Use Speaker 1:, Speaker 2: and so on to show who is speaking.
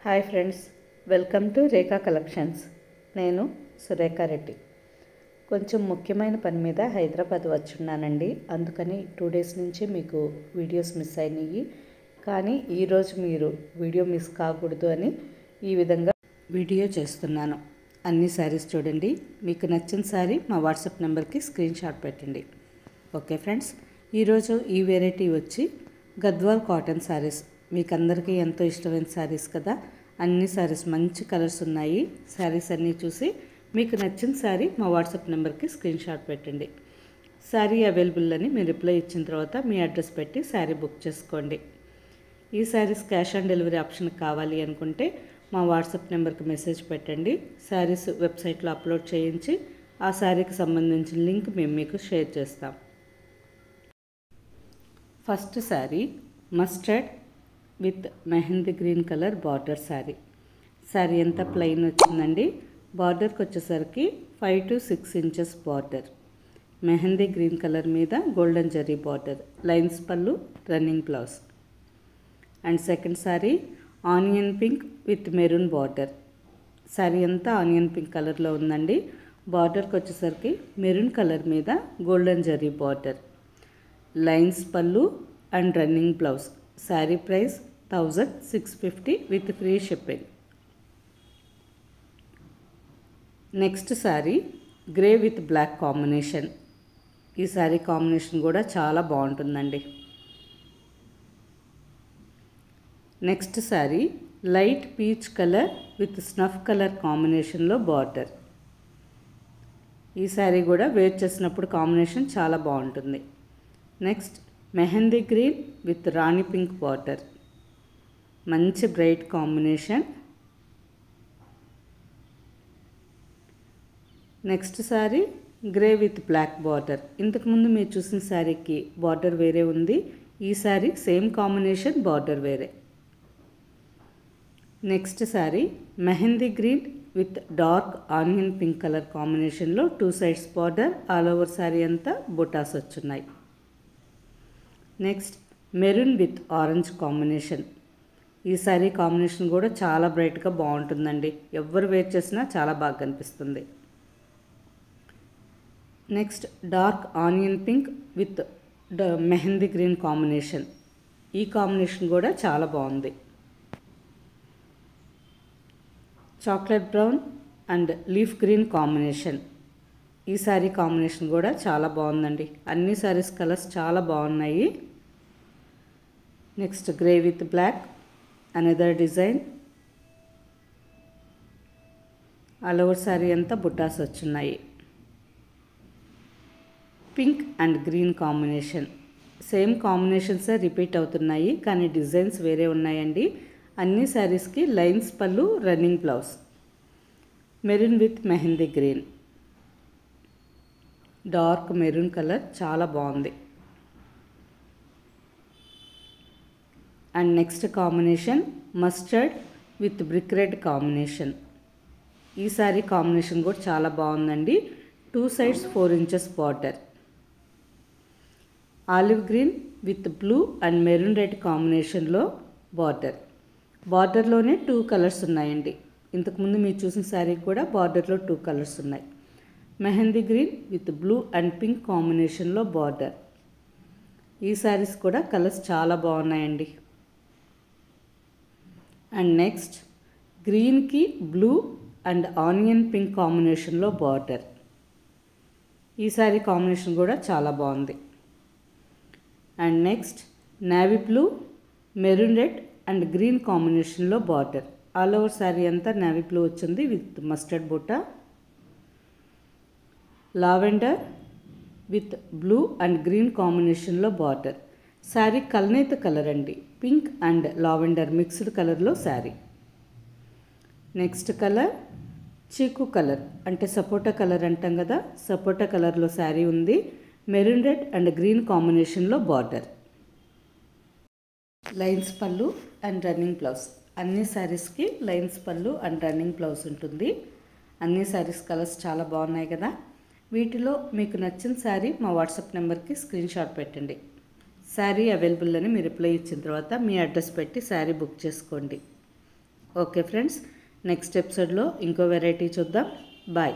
Speaker 1: Hi friends, welcome to Rekha collections. నేను సురేఖా రెడ్డి. కొంచెం ముఖ్యమైన పని మీద హైదరాబాద్ వచ్చున్నానండి. అందుకని 2 డేస్ నుంచి మీకు వీడియోస్ మిస్ అయినాయి. కానీ ఈరోజు మీరు వీడియో మిస్ కాకూడదు అని ఈ విధంగా వీడియో చేస్తున్నాను. అన్ని శారీస్ చూడండి. మీకు నచ్చిన శారీ మా వాట్సాప్ నెంబర్కి స్క్రీన్ షాట్ పెట్టండి. ఓకే ఫ్రెండ్స్, ఈరోజు ఈ వెరైటీ వచ్చి గద్వాల్ కాటన్ శారీస్. మీకు అందరికీ ఎంతో ఇష్టమైన శారీస్ కదా. అన్ని శారీస్ మంచి కలర్స్ ఉన్నాయి. శారీస్ అన్నీ చూసి మీకు నచ్చిన శారీ మా వాట్సాప్ నెంబర్కి స్క్రీన్ షాట్ పెట్టండి. శారీ అవైలబుల్ అని మీరు రిప్లై ఇచ్చిన తర్వాత మీ అడ్రస్ పెట్టి శారీ బుక్ చేసుకోండి. ఈ saris cash on delivery option కావాలి అనుకుంటే మా వాట్సాప్ నెంబర్కి మెసేజ్ పెట్టండి. శారీస్ వెబ్సైట్లో అప్లోడ్ చేయించి ఆ శారీకి సంబంధించిన లింక్ మేము మీకు షేర్ చేస్తాం. First sari mustard with mehndi green colour border sari. Sari అంతా ప్లెయిన్ వచ్చిందండి. బార్డర్కి వచ్చేసరికి 5 to 6 inches border. Mehndi green colour మీద గోల్డెన్ జరీ బార్డర్, లైన్స్ పళ్ళు, running blouse. And second sari onion pink with maroon border. Sari అంతా ఆనియన్ పింక్ కలర్లో ఉందండి. బార్డర్కి వచ్చేసరికి మెరూన్ కలర్ మీద గోల్డెన్ జరీ బార్డర్, లైన్స్ పళ్ళు and running blouse. Sari price 1650 with free shipping. Next sari grey with black combination. ఈ sari combination కూడా చాలా బాగుంటుందండి. Next sari light peach colour with snuff colour కాంబినేషన్లో బార్డర్. ఈ శారీ కూడా వేర్ చేసినప్పుడు కాంబినేషన్ చాలా బాగుంటుంది. Next mehndi green with rani pink border, మంచి bright combination. Next sari grey with black border. ఇంతకుముందు మీరు చూసిన శారీకి బార్డర్ వేరే ఉంది. ఈ శారీ సేమ్ కాంబినేషన్, బార్డర్ వేరే. Next sari mehndi green with dark onion pink colour కాంబినేషన్లో 2 sides border, all over sari అంతా బుటాస్ వచ్చున్నాయి. Next maroon with orange combination. ఈ శారీ కాంబినేషన్ కూడా చాలా బ్రైట్గా బాగుంటుందండి. ఎవరు వేర్ చేసినా చాలా బాగా కనిపిస్తుంది. Next dark onion pink with mehndi green combination. ఈ కాంబినేషన్ కూడా చాలా బాగుంది. Chocolate brown and leaf green combination. ఈ శారీ కాంబినేషన్ కూడా చాలా బాగుందండి. అన్ని శారీస్ కలర్స్ చాలా బాగున్నాయి. Next grey with black, another design. All over sari అంతా బుట్టాస్ వచ్చున్నాయి. Pink and green combination. Same కాంబినేషన్సే రిపీట్ అవుతున్నాయి కానీ డిజైన్స్ వేరే ఉన్నాయండి. అన్ని శారీస్కి లైన్స్ పళ్ళు, running blouse. Maroon with mehndi green, dark maroon colour చాలా బాగుంది. And next combination mustard with brick red combination. ఈ శారీ కాంబినేషన్ కూడా చాలా బాగుందండి. 2 sides 4 inches border. Olive green with blue and maroon red కాంబినేషన్లో బార్డర్. బార్డర్లోనే 2 కలర్స్ ఉన్నాయండి. ఇంతకుముందు మీరు చూసిన శారీకి కూడా బార్డర్లో 2 కలర్స్ ఉన్నాయి. Mehndi green with blue and pink కాంబినేషన్లో బార్డర్. ఈ శారీస్ కూడా కలర్స్ చాలా బాగున్నాయండి. అండ్ నెక్స్ట్ గ్రీన్కి బ్లూ అండ్ ఆనియన్ పింక్ కాంబినేషన్లో బార్డర్. ఈ శారీ కాంబినేషన్ కూడా చాలా బాగుంది. And next navy blue, maroon red and green కాంబినేషన్లో బార్డర్. ఆల్ ఓవర్ శారీ అంతా నేవీ బ్లూ వచ్చింది విత్ మస్టర్డ్ బుట్ట. Lavender with blue and green కాంబినేషన్లో బార్డర్. శారీ కల్నేత కలర్ అండి. పింక్ అండ్ లావెండర్ మిక్స్డ్ కలర్లో శారీ. నెక్స్ట్ కలర్ చీకు కలర్, అంటే సపోటా కలర్ అంటాం కదా, సపోటా కలర్లో శారీ ఉంది. మెరూన్ రెడ్ అండ్ గ్రీన్ కాంబినేషన్లో బార్డర్, లైన్స్ పళ్ళు అండ్ రన్నింగ్ బ్లౌజ్. అన్ని శారీస్కి లైన్స్ పళ్ళు అండ్ రన్నింగ్ బ్లౌజ్ ఉంటుంది. అన్ని శారీస్ కలర్స్ చాలా బాగున్నాయి కదా. వీటిలో మీకు నచ్చిన శారీ మా వాట్సాప్ నెంబర్కి స్క్రీన్ షాట్ పెట్టండి. శారీ అవైలబుల్ అని మీరు రిప్లై ఇచ్చిన తర్వాత మీ అడ్రస్ పెట్టి శారీ బుక్ చేసుకోండి. ఓకే ఫ్రెండ్స్, నెక్స్ట్ ఎపిసోడ్లో ఇంకో వెరైటీ చూద్దాం. బాయ్.